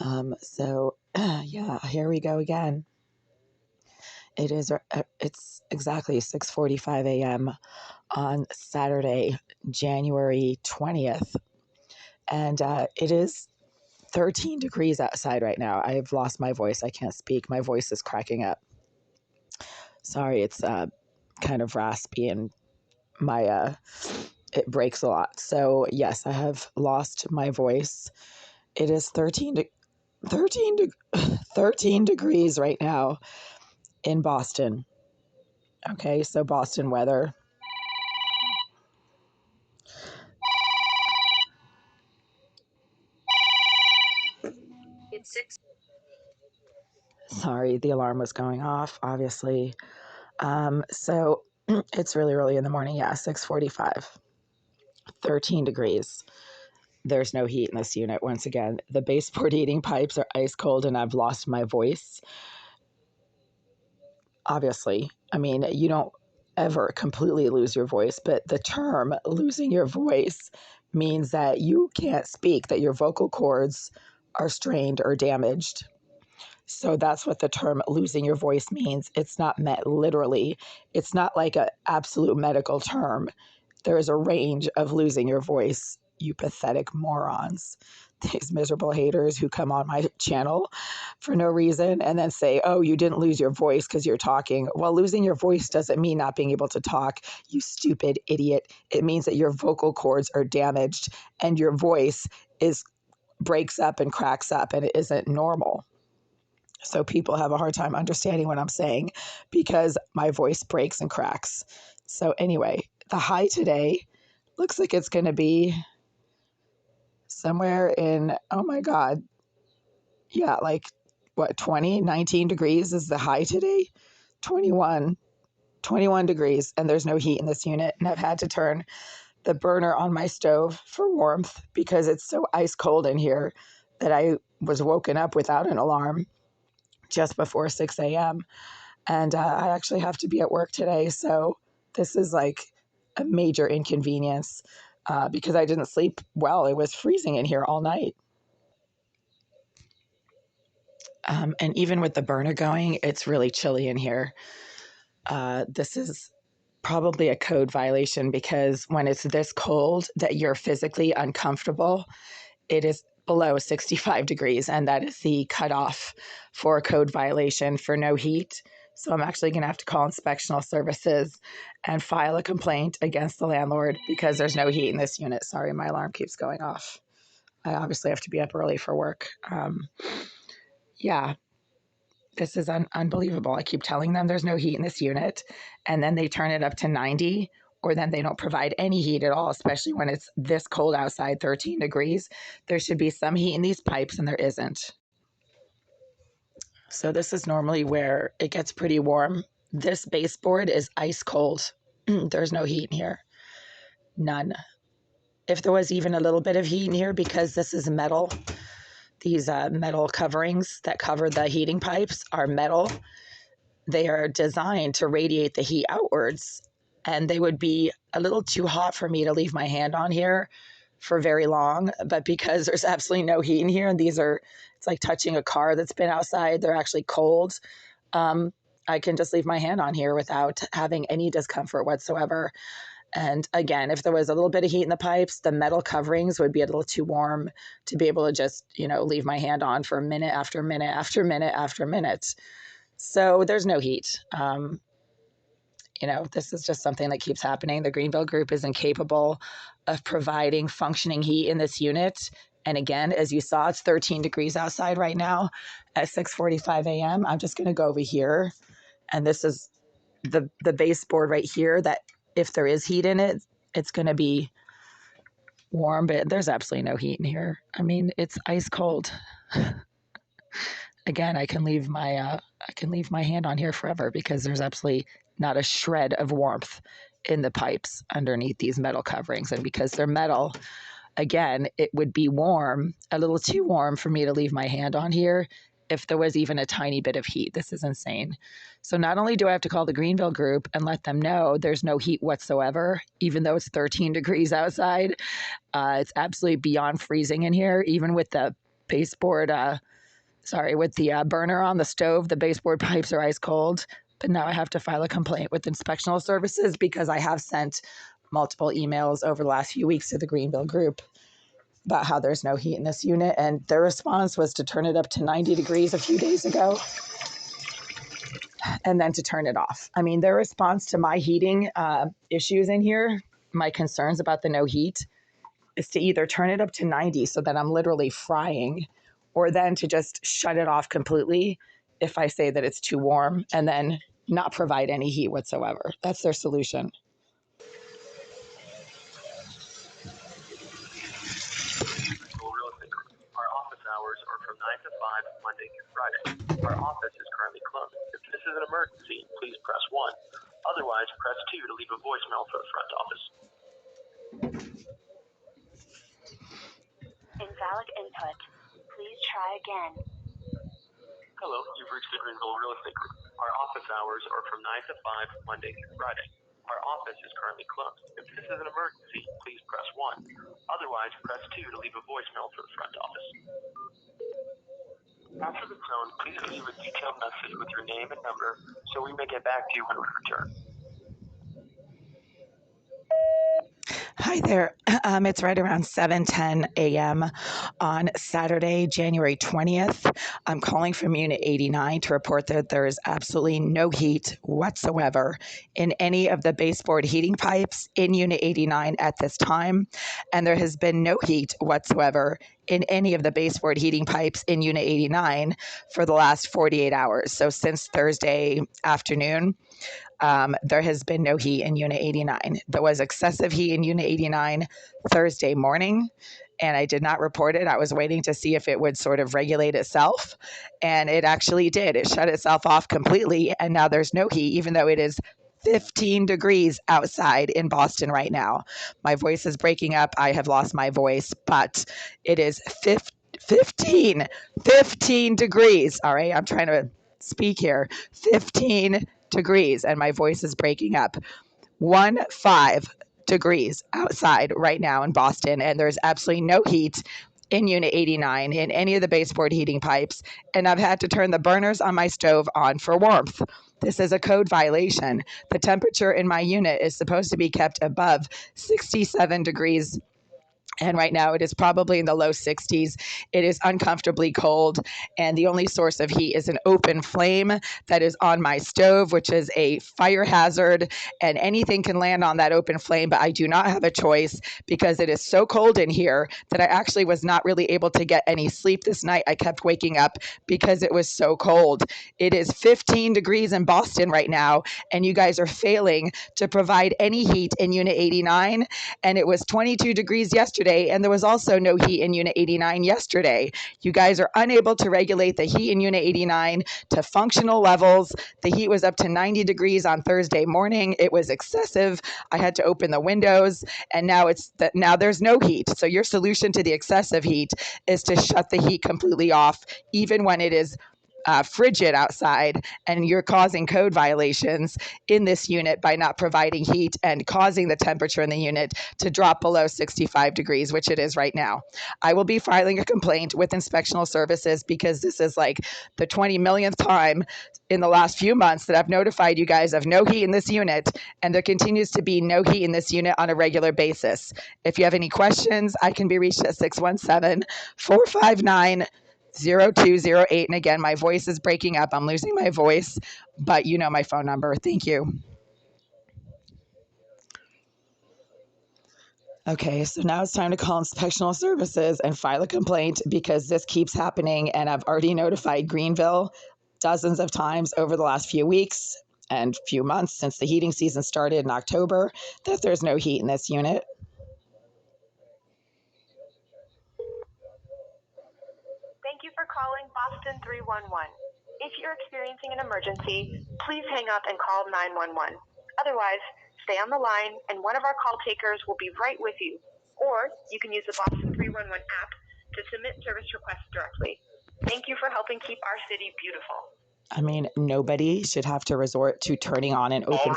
Yeah, here we go again. It's exactly 6:45 a.m. on Saturday, January 20th, and it is 13 degrees outside right now. I've lost my voice. I can't speak. My voice is cracking up. Sorry, it's kind of raspy and my it breaks a lot. So yes, I have lost my voice. It is 13 degrees right now in Boston. Okay, so Boston weather. It's 6. Sorry, the alarm was going off, obviously. So it's really early in the morning. Yeah, 6:45. 13 degrees. There's no heat in this unit. Once again, the baseboard heating pipes are ice cold and I've lost my voice. Obviously, I mean, you don't ever completely lose your voice, but the term losing your voice means that you can't speak, that your vocal cords are strained or damaged. So that's what the term losing your voice means. It's not meant literally. It's not like an absolute medical term. There is a range of losing your voice, you pathetic morons. These miserable haters who come on my channel for no reason and then say, oh, you didn't lose your voice because you're talking. Well, losing your voice doesn't mean not being able to talk, you stupid idiot. It means that your vocal cords are damaged and your voice breaks up and cracks up and it isn't normal. So people have a hard time understanding what I'm saying because my voice breaks and cracks. So anyway, the high today looks like it's going to be somewhere in, oh my God, yeah, like what, 19 degrees is the high today? 21, 21 degrees, and there's no heat in this unit. And I've had to turn the burner on my stove for warmth because it's so ice cold in here that I was woken up without an alarm just before 6 a.m. And I actually have to be at work today. So this is like a major inconvenience because I didn't sleep well. It was freezing in here all night. And even with the burner going, it's really chilly in here. This is probably a code violation because when it's this cold that you're physically uncomfortable, it is below 65 degrees, and that is the cutoff for a code violation for no heat. So I'm actually going to have to call inspectional services and file a complaint against the landlord because there's no heat in this unit. Sorry, my alarm keeps going off. I obviously have to be up early for work. Yeah, this is unbelievable. I keep telling them there's no heat in this unit, and then they turn it up to 90, or then they don't provide any heat at all, especially when it's this cold outside, 13 degrees. There should be some heat in these pipes, and there isn't. So this is normally where it gets pretty warm. This baseboard is ice cold. There's no heat in here. None. If there was even a little bit of heat in here, because this is metal, these metal coverings that cover the heating pipes are metal. They are designed to radiate the heat outwards, and they would be a little too hot for me to leave my hand on here for very long. But because there's absolutely no heat in here, and it's like touching a car that's been outside, they're actually cold. I can just leave my hand on here without having any discomfort whatsoever. And again, if there was a little bit of heat in the pipes, the metal coverings would be a little too warm to be able to just, leave my hand on for minute after minute after minute after minute. So there's no heat. This is just something that keeps happening. The Greenville Group is incapable of providing functioning heat in this unit. And again, as you saw, it's 13 degrees outside right now at 6:45 a.m. I'm just going to go over here. And this is the baseboard right here that if there is heat in it, it's going to be warm, but there's absolutely no heat in here. I mean, it's ice cold. Again, I can leave my hand on here forever because there's absolutely not a shred of warmth in the pipes underneath these metal coverings. And because they're metal, again, it would be warm, a little too warm for me to leave my hand on here if there was even a tiny bit of heat. This is insane. So not only do I have to call the Greenville Group and let them know there's no heat whatsoever, even though it's 13 degrees outside, it's absolutely beyond freezing in here, even with the baseboard, with the burner on the stove, the baseboard pipes are ice cold. But now I have to file a complaint with inspectional services because I have sent multiple emails over the last few weeks to the Greenville group about how there's no heat in this unit. And their response was to turn it up to 90 degrees a few days ago and then to turn it off. I mean, their response to my heating issues in here, my concerns about the no heat, is to either turn it up to 90 so that I'm literally frying, or then to just shut it off completely if I say that it's too warm, and then not provide any heat whatsoever. That's their solution. Real estate group. Our office hours are from 9 to 5, Monday through Friday. Our office is currently closed. If this is an emergency, please press 1. Otherwise, press 2 to leave a voicemail for the front office. Invalid input. Please try again. Hello, you've reached the Greenville Real Estate Group. Our office hours are from 9 to 5, Monday through Friday. Our office is currently closed. If this is an emergency, please press 1. Otherwise, press 2 to leave a voicemail for the front office. After the tone, please leave a detailed message with your name and number so we may get back to you when we return. Hi there. It's right around 7:10 a.m. on Saturday, January 20th. I'm calling from Unit 89 to report that there is absolutely no heat whatsoever in any of the baseboard heating pipes in Unit 89 at this time, and there has been no heat whatsoever in any of the baseboard heating pipes in Unit 89 for the last 48 hours. So since Thursday afternoon, there has been no heat in Unit 89. There was excessive heat in Unit 89 Thursday morning, and I did not report it. I was waiting to see if it would sort of regulate itself, and it actually did. It shut itself off completely, and now there's no heat, even though it is 15 degrees outside in Boston right now. My voice is breaking up. I have lost my voice, but it is 15 degrees. All right, I'm trying to speak here. 15 degrees, and my voice is breaking up. 15 degrees outside right now in Boston, and there's absolutely no heat in Unit 89 in any of the baseboard heating pipes, and I've had to turn the burners on my stove on for warmth. This is a code violation. The temperature in my unit is supposed to be kept above 67 degrees, and right now it is probably in the low 60s. It is uncomfortably cold, and the only source of heat is an open flame that is on my stove, which is a fire hazard, and anything can land on that open flame, but I do not have a choice because it is so cold in here that I actually was not really able to get any sleep this night. I kept waking up because it was so cold. It is 15 degrees in Boston right now, and you guys are failing to provide any heat in Unit 89, and it was 22 degrees yesterday, and there was also no heat in Unit 89 yesterday. You guys are unable to regulate the heat in Unit 89 to functional levels. The heat was up to 90 degrees on Thursday morning. It was excessive. I had to open the windows, and now there's no heat. So your solution to the excessive heat is to shut the heat completely off, even when it is frigid outside, and you're causing code violations in this unit by not providing heat and causing the temperature in the unit to drop below 65 degrees, which it is right now. I will be filing a complaint with inspectional services because this is like the 20 millionth time in the last few months that I've notified you guys of no heat in this unit, and there continues to be no heat in this unit on a regular basis. If you have any questions, I can be reached at 617-459 0208. And again, my voice is breaking up. I'm losing my voice, but you know my phone number. Thank you. Okay, so now it's time to call inspectional services and file a complaint because this keeps happening, and I've already notified Greenville dozens of times over the last few weeks and few months since the heating season started in October that there's no heat in this unit. Thank you for calling Boston 311. If you're experiencing an emergency, please hang up and call 911. Otherwise, stay on the line and one of our call takers will be right with you. Or you can use the Boston 311 app to submit service requests directly. Thank you for helping keep our city beautiful. I mean, nobody should have to resort to turning on an open